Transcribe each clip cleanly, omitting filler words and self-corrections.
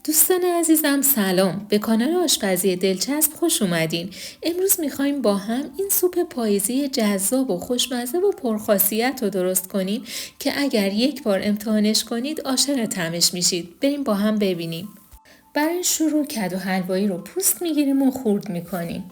دوستان عزیزم سلام، به کانال آشپزی دلچسب خوش اومدین. امروز میخوایم با هم این سوپ پاییزی جذاب و خوشمزه و پرخاصیت رو درست کنیم که اگر یک بار امتحانش کنید عاشق طعمش میشید. بریم با هم ببینیم. برای شروع کدو حلوایی رو پوست میگیریم و خورد میکنیم.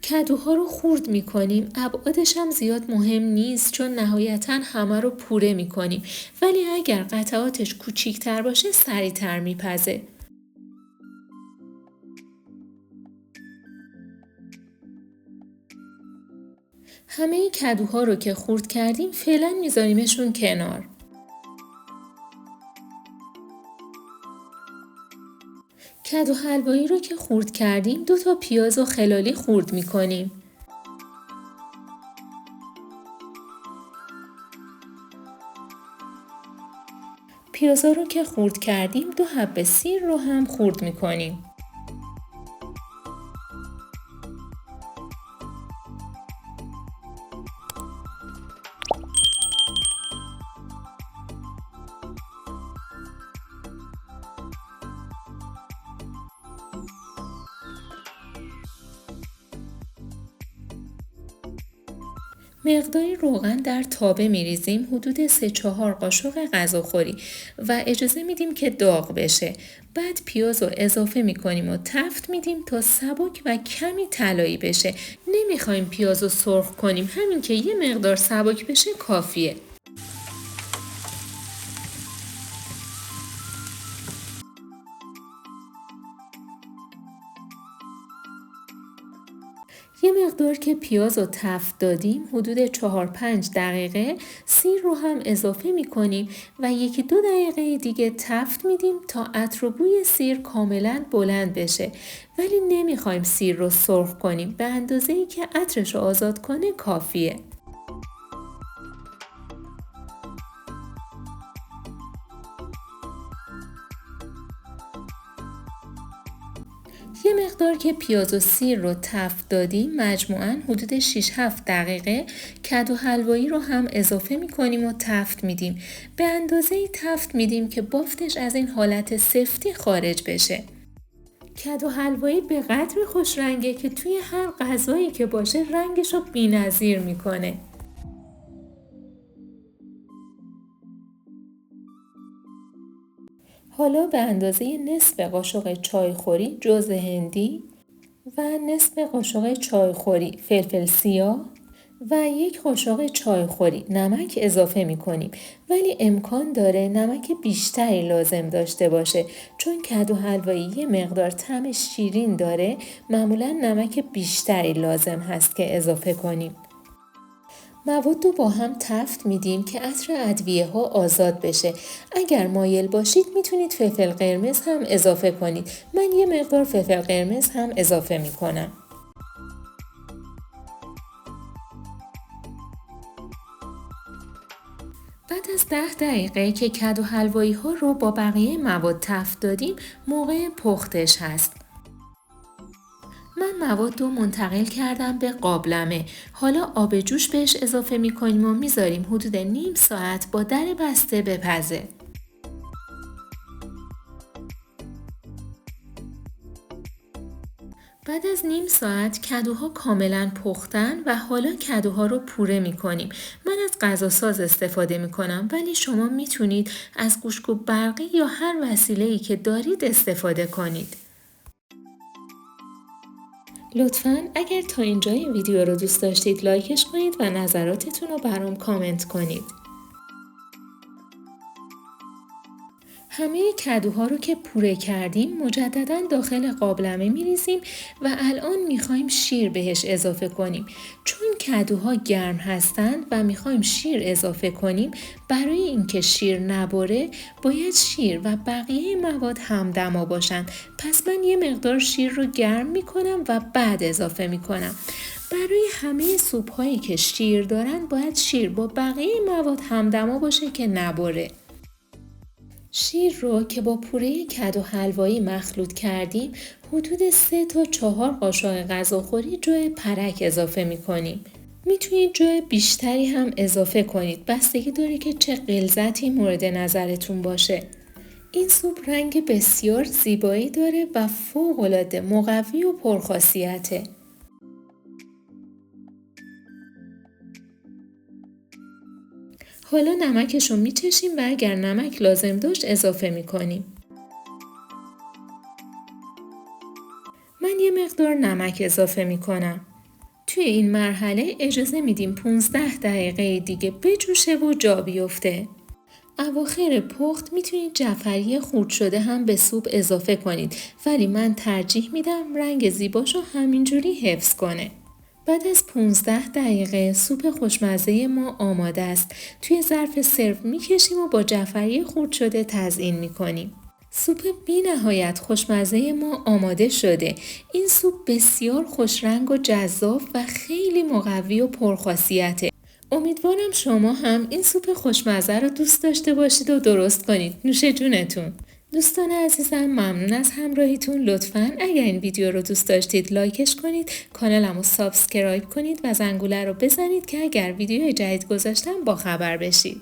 کدوها رو خورد میکنیم. ابعادش هم زیاد مهم نیست چون نهایتاً همه رو پوره میکنیم، ولی اگر قطعاتش کوچیک‌تر باشه سریع‌تر میپزه. همه کدوها رو که خورد کردیم فعلا میذاریمشون کنار. کدو حلوایی رو که خورد کردیم 2 تا پیاز و خلالی خورد میکنیم. پیازا رو که خورد کردیم 2 حبه سیر رو هم خورد میکنیم. مقداری روغن در تابه میریزیم، حدود 3-4 قاشق غذاخوری، و اجازه میدیم که داغ بشه. بعد پیاز رو اضافه میکنیم و تفت میدیم تا سبک و کمی طلایی بشه. نمیخوایم پیاز رو سرخ کنیم، همین که یه مقدار سبک بشه کافیه. یه مقدار که پیاز رو تفت دادیم، حدود 4-5 دقیقه سیر رو هم اضافه می کنیم و 1-2 دقیقه دیگه تفت میدیم تا عطر و بوی سیر کاملا بلند بشه، ولی نمیخوایم سیر رو سرخ کنیم. به اندازه‌ای که عطرش رو آزاد کنه کافیه. یه مقدار که پیاز و سیر رو تفت دادیم، مجموعاً حدود 6-7 دقیقه کدو حلوایی رو هم اضافه می‌کنیم و تفت میدیم. به اندازه‌ای تفت میدیم که بافتش از این حالت سفتی خارج بشه. کدو حلوایی به قدری خوش رنگه که توی هر غذایی که باشه رنگش رو بی‌نظیر میکنه. حالا به اندازه نصف قاشق چایخوری جوز هندی و نصف قاشق چایخوری فلفل سیاه و 1 قاشق چایخوری نمک اضافه می کنیم، ولی امکان داره نمک بیشتری لازم داشته باشه، چون کدو حلوایی یه مقدار طعم شیرین داره. معمولا نمک بیشتری لازم هست که اضافه کنیم. مواد رو با هم تفت میدیم که عطر ادویه ها آزاد بشه. اگر مایل باشید میتونید فلفل قرمز هم اضافه کنید. من یه مقدار فلفل قرمز هم اضافه میکنم. بعد از 10 دقیقه که کدو حلوایی ها رو با بقیه مواد تفت دادیم، موقع پختش هست. من مواد رو منتقل کردم به قابلمه. حالا آب جوش بهش اضافه میکنیم و میذاریم حدود نیم ساعت با در بسته بپزه. بعد از نیم ساعت کدوها کاملا پختن و حالا کدوها رو پوره میکنیم. من از غذاساز استفاده میکنم، ولی شما میتونید از گوشت‌کوب برقی یا هر وسیله‌ای که دارید استفاده کنید. لطفاً اگر تا اینجای ویدیو رو دوست داشتید لایکش کنید و نظراتتون رو برام کامنت کنید. همه کدوها رو که پوره کردیم مجدداً داخل قابلمه میریزیم و الان میخوایم شیر بهش اضافه کنیم. چون کدوها گرم هستند و میخوایم شیر اضافه کنیم، برای اینکه شیر نبره باید شیر و بقیه مواد همدما باشن. پس من یه مقدار شیر رو گرم میکنم و بعد اضافه میکنم. برای همه سوپ هایی که شیر دارن باید شیر با بقیه مواد همدما باشه که نبره. شیر رو که با پوره کدو حلوایی مخلوط کردیم حدود 3 تا 4 قاشق غذاخوری جو پرک اضافه میکنیم. میتونید جو بیشتری هم اضافه کنید، بستگی داره که چه غلظتی مورد نظرتون باشه. این سوپ رنگ بسیار زیبایی داره و فوق‌العاده مقوی و پرخاصیته. حالا نمکش رو میچشیم و اگر نمک لازم داشت اضافه میکنیم. من یه مقدار نمک اضافه میکنم. توی این مرحله اجازه میدیم 15 دقیقه دیگه بجوشه و جا بیفته. اواخر پخت میتونید جعفری خرد شده هم به سوپ اضافه کنید، ولی من ترجیح میدم رنگ زیباشو همینجوری حفظ کنه. بعد از 15 دقیقه سوپ خوشمزه ما آماده است. توی ظرف سرو میکشیم و با جعفری خرد شده تزیین میکنیم. سوپ بی نهایت خوشمزه ما آماده شده. این سوپ بسیار خوشرنگ و جذاب و خیلی مقوی و پرخاصیته. امیدوارم شما هم این سوپ خوشمزه رو دوست داشته باشید و درست کنید. نوش جونتون. دوستان عزیزم ممنون از همراهیتون. لطفاً اگر این ویدیو رو دوست داشتید لایکش کنید، کانالم رو سابسکرایب کنید و زنگوله رو بزنید که اگر ویدیو جدید گذاشتم با خبر بشید.